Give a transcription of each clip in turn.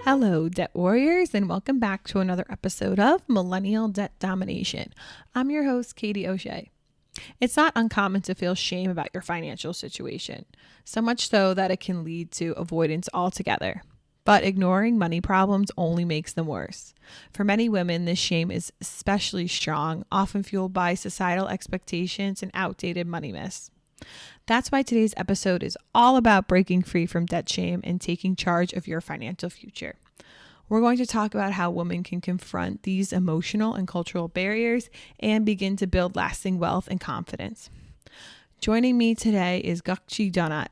Hello, debt warriors, and welcome back to another episode of Millennial Debt Domination. I'm your host, Katie O'Shea. It's not uncommon to feel shame about your financial situation, so much so that it can lead to avoidance altogether. But ignoring money problems only makes them worse. For many women, this shame is especially strong, often fueled by societal expectations and outdated money myths. That's why today's episode is all about breaking free from debt shame and taking charge of your financial future. We're going to talk about how women can confront these emotional and cultural barriers and begin to build lasting wealth and confidence. Joining me today is Gokce,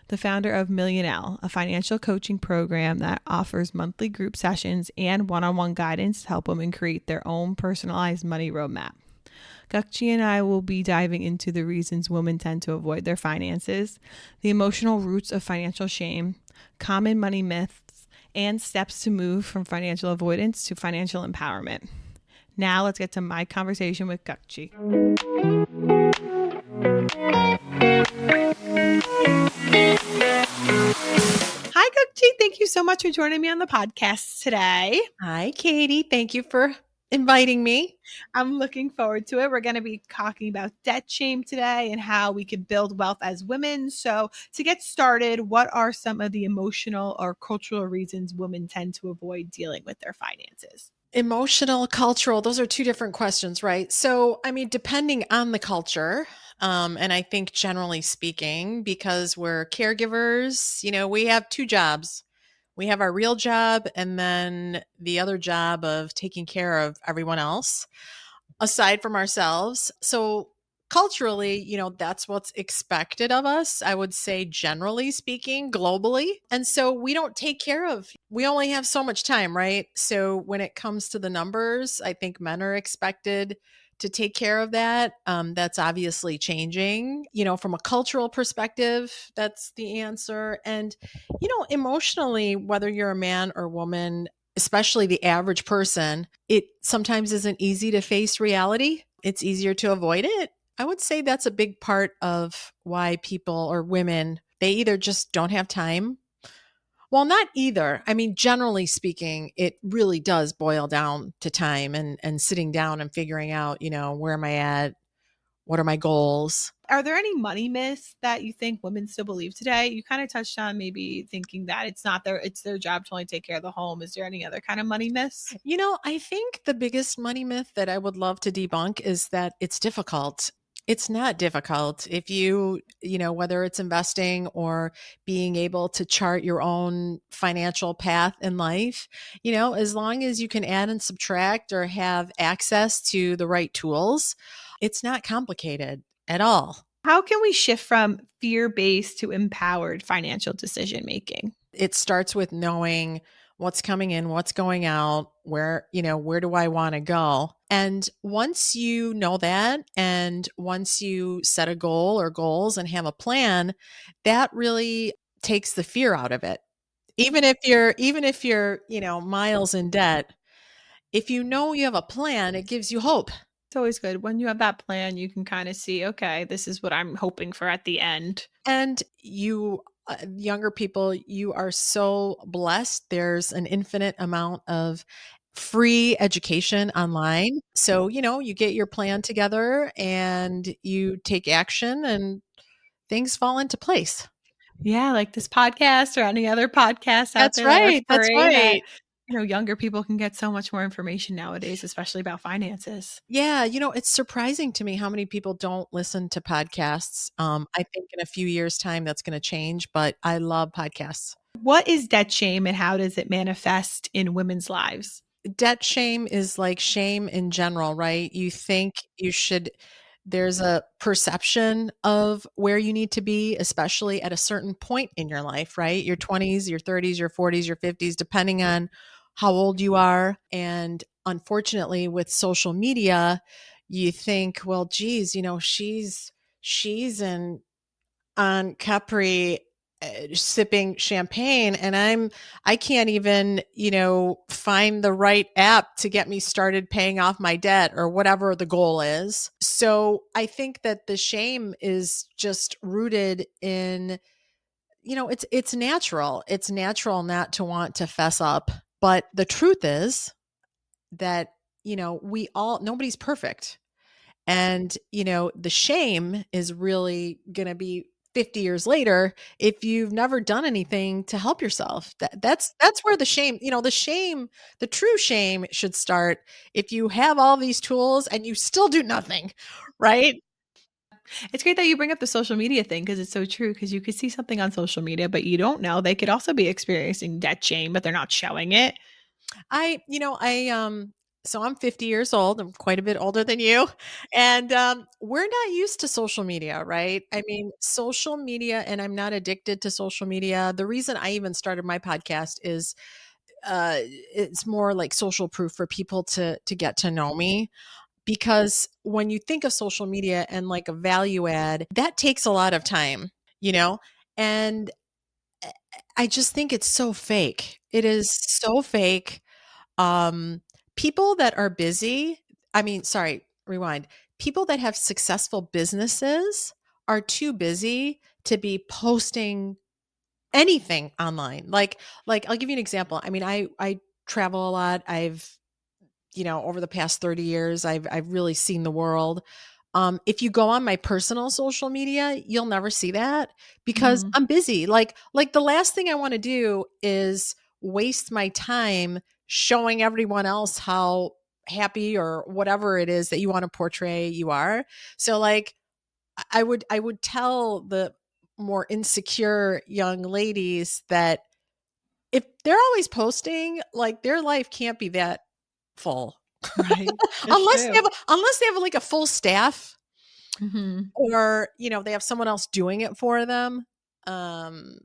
the founder of Millennial, a financial coaching program that offers monthly group sessions and one-on-one guidance to help women create their own personalized money roadmap. Gokce and I will be diving into the reasons women tend to avoid their finances, the emotional roots of financial shame, common money myths, and steps to move from financial avoidance to financial empowerment. Now let's get to my conversation with Gokce. Hi, Gokce. Thank you so much for joining me on the podcast today. Hi, Katie. Thank you for inviting me. I'm looking forward to it. We're going to be talking about debt shame today and how we can build wealth as women. So to get started, what are some of the emotional or cultural reasons women tend to avoid dealing with their finances? Emotional, cultural, those are two different questions, right? So, depending on the culture, and I think generally speaking, because we're caregivers, we have two jobs. We have our real job and then the other job of taking care of everyone else aside from ourselves. So culturally, that's what's expected of us, I would say, generally speaking, globally. And so we only have so much time, right? So when it comes to the numbers, I think men are expected to take care of that. That's obviously changing, from a cultural perspective, that's the answer. And, emotionally, whether you're a man or woman, especially the average person, it sometimes isn't easy to face reality. It's easier to avoid it. I would say that's a big part of why people or women, they either just don't have time. Well, not either. Generally speaking, it really does boil down to time and sitting down and figuring out, where am I at? What are my goals? Are there any money myths that you think women still believe today? You kind of touched on maybe thinking that it's their job to only take care of the home. Is there any other kind of money myths? I think the biggest money myth that I would love to debunk is that it's difficult. It's not difficult. If whether it's investing or being able to chart your own financial path in life, as long as you can add and subtract or have access to the right tools, it's not complicated at all. How can we shift from fear-based to empowered financial decision making? It starts with knowing what's coming in, what's going out, where do I want to go? And once you know that, and once you set a goal or goals and have a plan, that really takes the fear out of it. Even if you're, miles in debt, if you know you have a plan, it gives you hope. It's always good. When you have that plan, you can kind of see, okay, this is what I'm hoping for at the end. And you younger people, you are so blessed. There's an infinite amount of free education online. So, you get your plan together and you take action and things fall into place. Yeah, like this podcast or any other podcasts out That's there right. that are That's free right. that, younger people can get so much more information nowadays, especially about finances. Yeah, it's surprising to me how many people don't listen to podcasts. I think in a few years' time that's going to change, but I love podcasts. What is debt shame and how does it manifest in women's lives? Debt shame is like shame in general, right? You think you should, there's a perception of where you need to be, especially at a certain point in your life, right? Your 20s, your 30s, your 40s, your 50s, depending on how old you are. And unfortunately, with social media, you think, well, geez, she's in on Capri sipping champagne, and I can't even, find the right app to get me started paying off my debt or whatever the goal is. So I think that the shame is just rooted in, it's natural. It's natural not to want to fess up. But the truth is that, we all, nobody's perfect. And, the shame is really going to be 50 years later if you've never done anything to help yourself. That's where the shame, the true shame should start if you have all these tools and you still do nothing, right? It's great that you bring up the social media thing because it's so true. Because you could see something on social media, but you don't know. They could also be experiencing debt shame, but they're not showing it. So I'm 50 years old. I'm quite a bit older than you. And we're not used to social media, right? I mean, social media, and I'm not addicted to social media. The reason I even started my podcast is it's more like social proof for people to get to know me. Because when you think of social media and like a value add, that takes a lot of time, you know? And I just think it's so fake. It is so fake. um, People that are busy, I mean, sorry, rewind. People that have successful businesses are too busy to be posting anything online. Like I'll give you an example. I mean, I travel a lot. I've, over the past 30 years, I've really seen the world. If you go on my personal social media, you'll never see that because Mhm. I'm busy. Like the last thing I want to do is waste my time showing everyone else how happy or whatever it is that you want to portray you are. So like I would tell the more insecure young ladies that if they're always posting, like their life can't be that full. Right. That's unless they true. have unless they have like a full staff, Mhm. or they have someone else doing it for them. um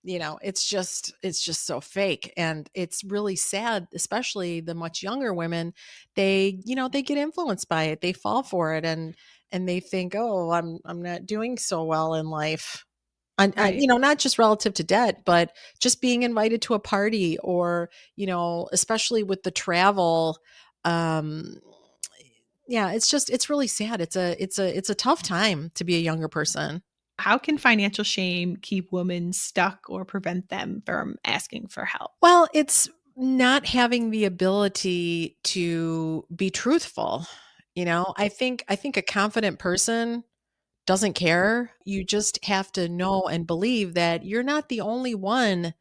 it's just so fake, and it's really sad, especially the much younger women. They get influenced by it, they fall for it, and they think, oh, I'm not doing so well in life. And Right. not just relative to debt, but just being invited to a party, or especially with the travel. um yeah, it's really sad. It's a tough time to be a younger person. How can financial shame keep women stuck or prevent them from asking for help? Well, it's not having the ability to be truthful. I think a confident person doesn't care. You just have to know and believe that you're not the only one.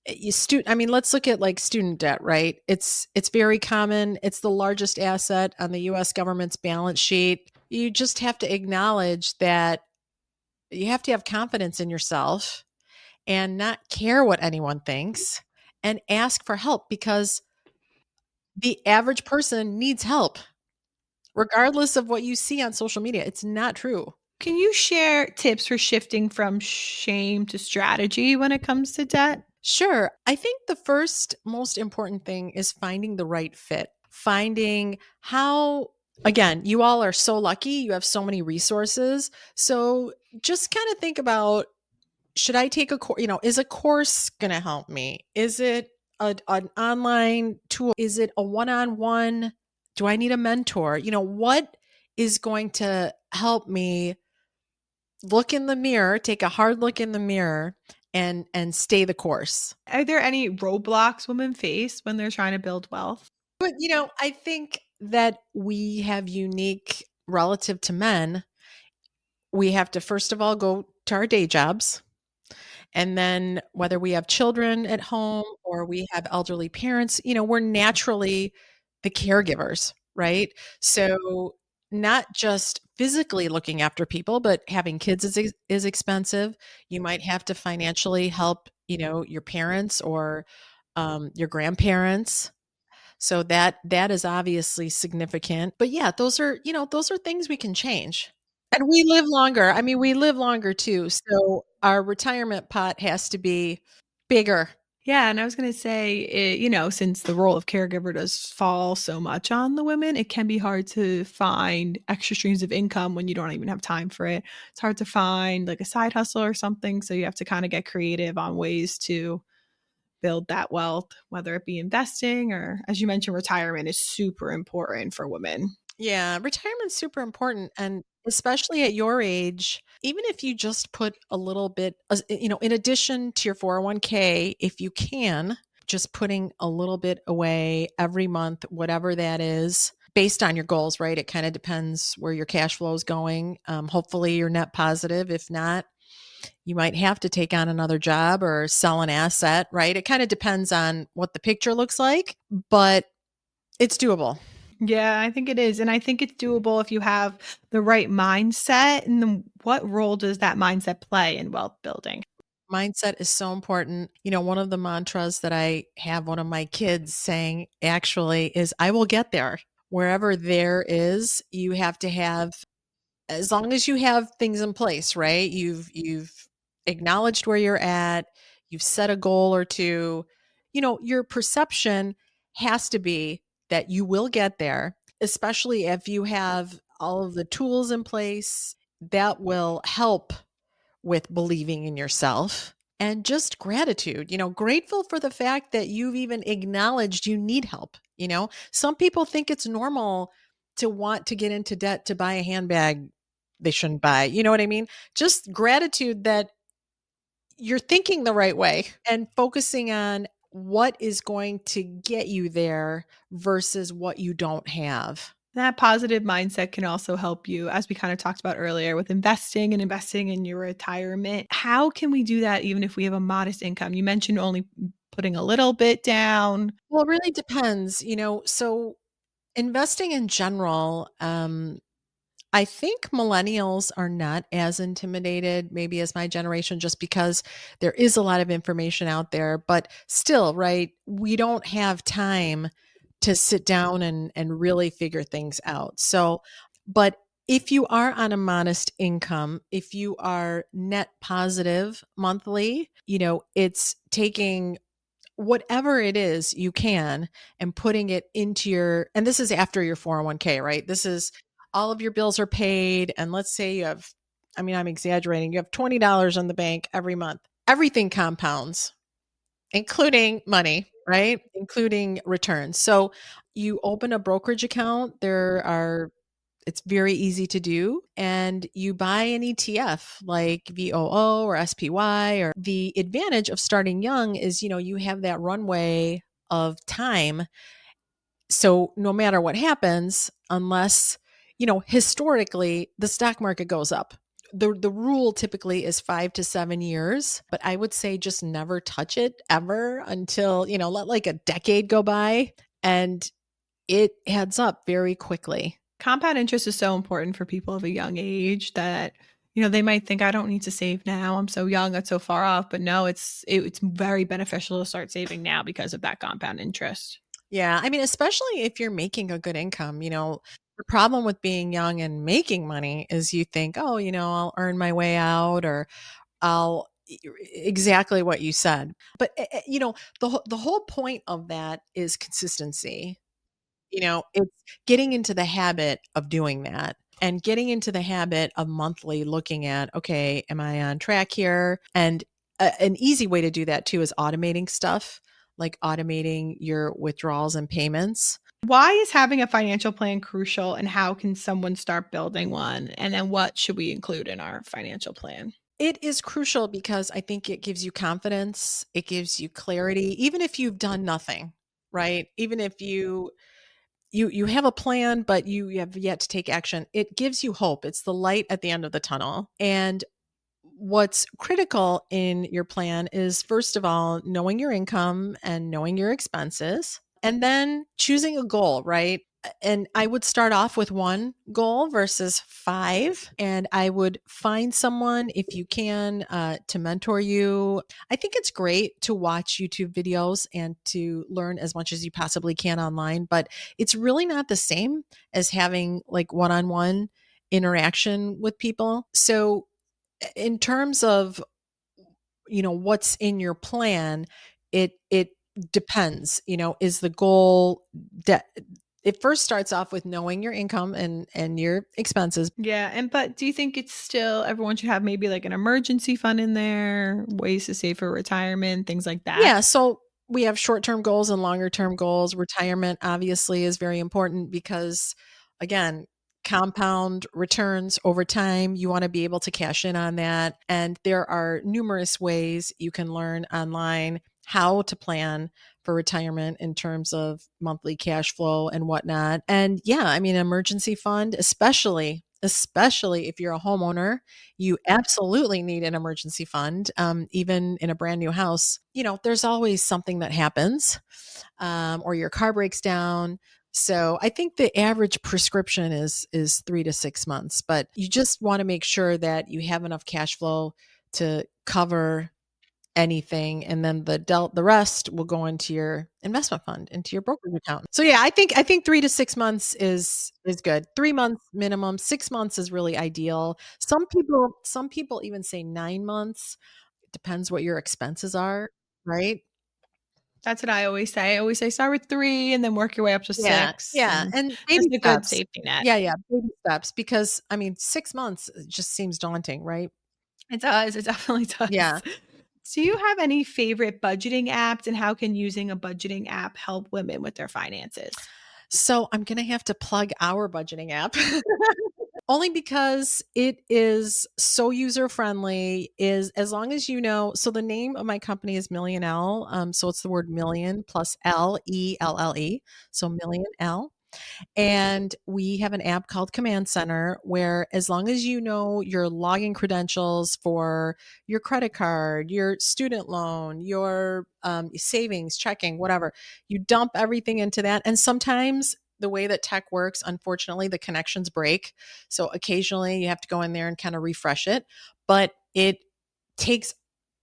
I mean, let's look at like student debt, right? It's very common. It's the largest asset on the US government's balance sheet. You just have to acknowledge that you have to have confidence in yourself and not care what anyone thinks, and ask for help, because the average person needs help regardless of what you see on social media. It's not true. Can you share tips for shifting from shame to strategy when it comes to debt? Sure. I think the first most important thing is finding the right fit. Finding how, again, you all are so lucky. You have so many resources. So just kind of think about, should I take a course? Is a course going to help me? Is it an online tool? Is it a one on one? Do I need a mentor? What is going to help me look in the mirror, take a hard look in the mirror, and stay the course? Are there any roadblocks women face when they're trying to build wealth? But I think that we have unique relative to men. We have to first of all go to our day jobs. And then whether we have children at home or we have elderly parents, we're naturally the caregivers, right? So not just physically looking after people, but having kids is expensive. You might have to financially help, your parents or your grandparents. So that is obviously significant. But yeah, those are things we can change. And we live longer. I mean, we live longer too. So our retirement pot has to be bigger. Yeah, and I was going to say, since the role of caregiver does fall so much on the women, it can be hard to find extra streams of income when you don't even have time for it. It's hard to find like a side hustle or something. So you have to kind of get creative on ways to build that wealth, whether it be investing or, as you mentioned, retirement is super important for women. Yeah, retirement's super important, and especially at your age, even if you just put a little bit, in addition to your 401k, if you can, just putting a little bit away every month, whatever that is, based on your goals, right? It kind of depends where your cash flow is going. Hopefully, you're net positive. If not, you might have to take on another job or sell an asset, right? It kind of depends on what the picture looks like, but it's doable. Yeah, I think it is. And I think it's doable if you have the right mindset. And then what role does that mindset play in wealth building? Mindset is so important. One of the mantras that I have one of my kids saying actually is, I will get there. Wherever there is, you have to have, as long as you have things in place, right? You've acknowledged where you're at, you've set a goal or two. Your perception has to be that you will get there, especially if you have all of the tools in place that will help with believing in yourself, and just gratitude, grateful for the fact that you've even acknowledged you need help. Some people think it's normal to want to get into debt to buy a handbag they shouldn't buy. You know what I mean? Just gratitude that you're thinking the right way and focusing on what is going to get you there versus what you don't have. That positive mindset can also help you, as we kind of talked about earlier, with investing in your retirement. How can we do that even if we have a modest income? You mentioned only putting a little bit down. Well, it really depends, so investing in general, I think millennials are not as intimidated, maybe as my generation, just because there is a lot of information out there. But still, right, we don't have time to sit down and really figure things out. So, but if you are on a modest income, if you are net positive monthly, it's taking whatever it is you can and putting it into and this is after your 401k, right? This is all of your bills are paid. And let's say you have, I mean, I'm exaggerating, you have $20 in the bank every month. Everything compounds, including money, right? Including returns. So you open a brokerage account. It's very easy to do. And you buy an ETF like VOO or SPY. Or the advantage of starting young is, you have that runway of time. So no matter what happens, unless, historically the stock market goes up. The rule typically is 5 to 7 years, but I would say just never touch it ever until, let like a decade go by, and it adds up very quickly. Compound interest is so important for people of a young age that they might think I don't need to save now. I'm so young, that's so far off. But no, it's very beneficial to start saving now because of that compound interest. Yeah, I mean, especially if you're making a good income, the problem with being young and making money is you think, oh, I'll earn my way out, or I'll exactly what you said. But the whole point of that is consistency. It's getting into the habit of doing that and getting into the habit of monthly looking at, okay, am I on track here? And an easy way to do that too is automating stuff, like automating your withdrawals and payments. Why is having a financial plan crucial and how can someone start building one? And then what should we include in our financial plan? It is crucial because I think it gives you confidence, it gives you clarity, even if you've done nothing, right? Even if you have a plan but you have yet to take action, it gives you hope. It's the light at the end of the tunnel. And what's critical in your plan is, first of all, knowing your income and knowing your expenses, and then choosing a goal, right? And I would start off with one goal versus five. And I would find someone, if you can, to mentor you. I think it's great to watch YouTube videos and to learn as much as you possibly can online, but it's really not the same as having like one on one interaction with people. So, in terms of what's in your plan, it depends, is the goal debt? It first starts off with knowing your income and your expenses. Yeah. But do you think it's still everyone should have maybe like an emergency fund in there, ways to save for retirement, things like that? Yeah, so we have short-term goals and longer-term goals. Retirement obviously is very important because, again, compound returns over time. You want to be able to cash in on that. And there are numerous ways you can learn online how to plan for retirement in terms of monthly cash flow and whatnot. And yeah, I mean, emergency fund, especially if you're a homeowner, you absolutely need an emergency fund. Even in a brand new house, there's always something that happens, or your car breaks down. So I think the average prescription is 3 to 6 months, but you just want to make sure that you have enough cash flow to cover anything, and then the rest will go into your investment fund, into your brokerage account. So yeah, I think 3 to 6 months is good. 3 months minimum. 6 months is really ideal. Some people even say 9 months. It depends what your expenses are, right? That's what I always say. I always say start with 3 and then work your way up to Yeah, 6, yeah, and and just baby a good steps. safety net. Yeah, yeah, baby steps, because I mean 6 months just seems daunting, right? It does, it definitely Yeah. does. Do you have any favorite budgeting apps, and how can using a budgeting app help women with their finances? So I'm gonna have to plug our budgeting app. Only because it is so user friendly. Is as long as so the name of my company is Million L. So it's the word million plus L-E-L-L-E. So Million L. And we have an app called Command Center where, as long as you know your login credentials for your credit card, your student loan, your savings, checking, whatever, you dump everything into that. And sometimes the way that tech works, unfortunately, the connections break. So occasionally you have to go in there and kind of refresh it. But it takes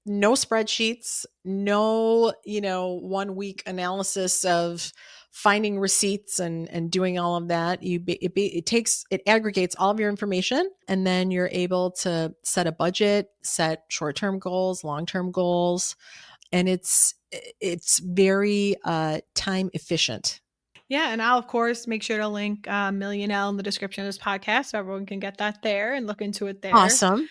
no spreadsheets, no, 1 week analysis of finding receipts and doing all of that. It aggregates all of your information, and then you're able to set a budget, set short-term goals, long-term goals, and it's very time efficient. Yeah, and I'll, of course, make sure to link, Million L in the description of this podcast so everyone can get that there and look into it there. Awesome.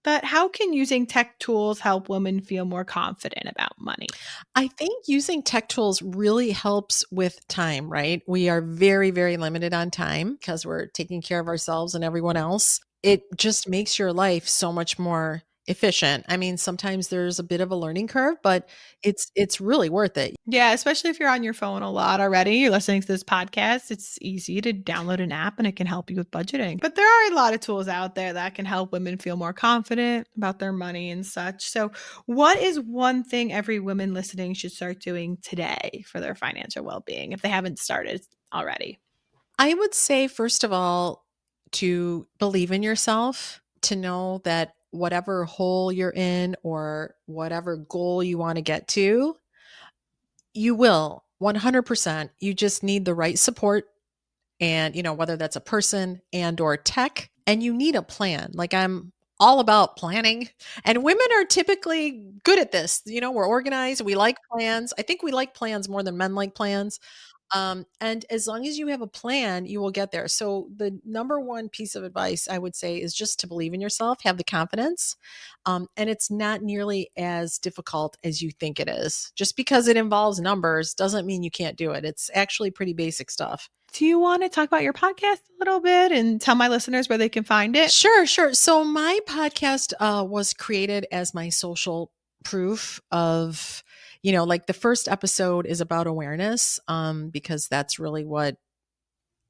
But how can using tech tools help women feel more confident about money? I think using tech tools really helps with time, right? We are very, very limited on time because we're taking care of ourselves and everyone else. It just makes your life so much more efficient. I mean, sometimes there's a bit of a learning curve, but it's really worth it. Yeah, especially if you're on your phone a lot already, you're listening to this podcast, it's easy to download an app and it can help you with budgeting. But there are a lot of tools out there that can help women feel more confident about their money and such. So, what is one thing every woman listening should start doing today for their financial well being if they haven't started already? I would say, first of all, to believe in yourself, to know that whatever hole you're in or whatever goal you want to get to, you will 100%. You just need the right support, and whether that's a person and or tech, and you need a plan. Like, I'm all about planning, and women are typically good at this. We're organized, we like plans. I think we like plans more than men like plans. And as long as you have a plan, you will get there. So the number one piece of advice I would say is just to believe in yourself, have the confidence. And it's not nearly as difficult as you think it is. Just because it involves numbers doesn't mean you can't do it. It's actually pretty basic stuff. Do you want to talk about your podcast a little bit and tell my listeners where they can find it? Sure, sure. So my podcast was created as my social proof of, like, the first episode is about awareness, because that's really what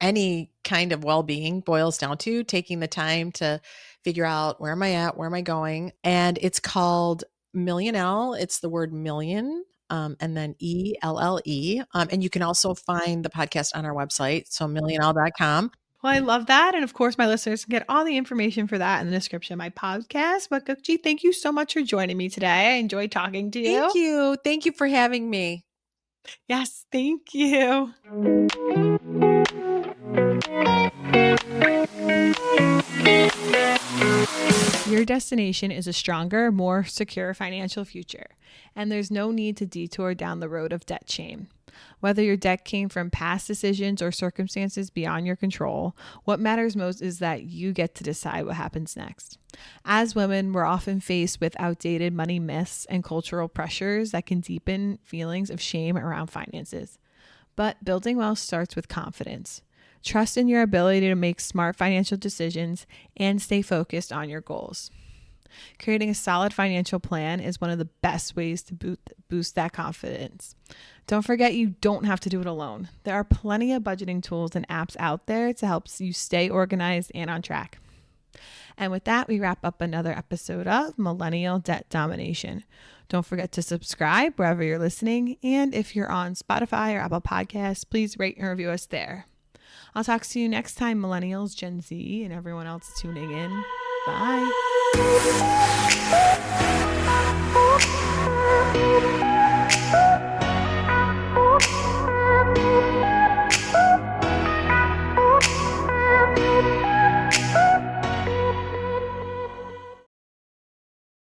any kind of well-being boils down to, taking the time to figure out, where am I at, where am I going? And it's called Million L. It's the word million, and then ELLE. And you can also find the podcast on our website, so millionl.com. Well, I love that. And of course, my listeners can get all the information for that in the description of my podcast. But Gokce, thank you so much for joining me today. I enjoyed talking to Thank you. you. Thank you for having me. Yes, thank you. Your destination is a stronger, more secure financial future, and there's no need to detour down the road of debt shame. Whether your debt came from past decisions or circumstances beyond your control, what matters most is that you get to decide what happens next. As women, we're often faced with outdated money myths and cultural pressures that can deepen feelings of shame around finances. But building wealth starts with confidence. Trust in your ability to make smart financial decisions and stay focused on your goals. Creating a solid financial plan is one of the best ways to boost that confidence. Don't forget, you don't have to do it alone. There are plenty of budgeting tools and apps out there to help you stay organized and on track. And with that, we wrap up another episode of Millennial Debt Domination. Don't forget to subscribe wherever you're listening. And if you're on Spotify or Apple Podcasts, please rate and review us there. I'll talk to you next time, Millennials, Gen Z, and everyone else tuning in. Bye.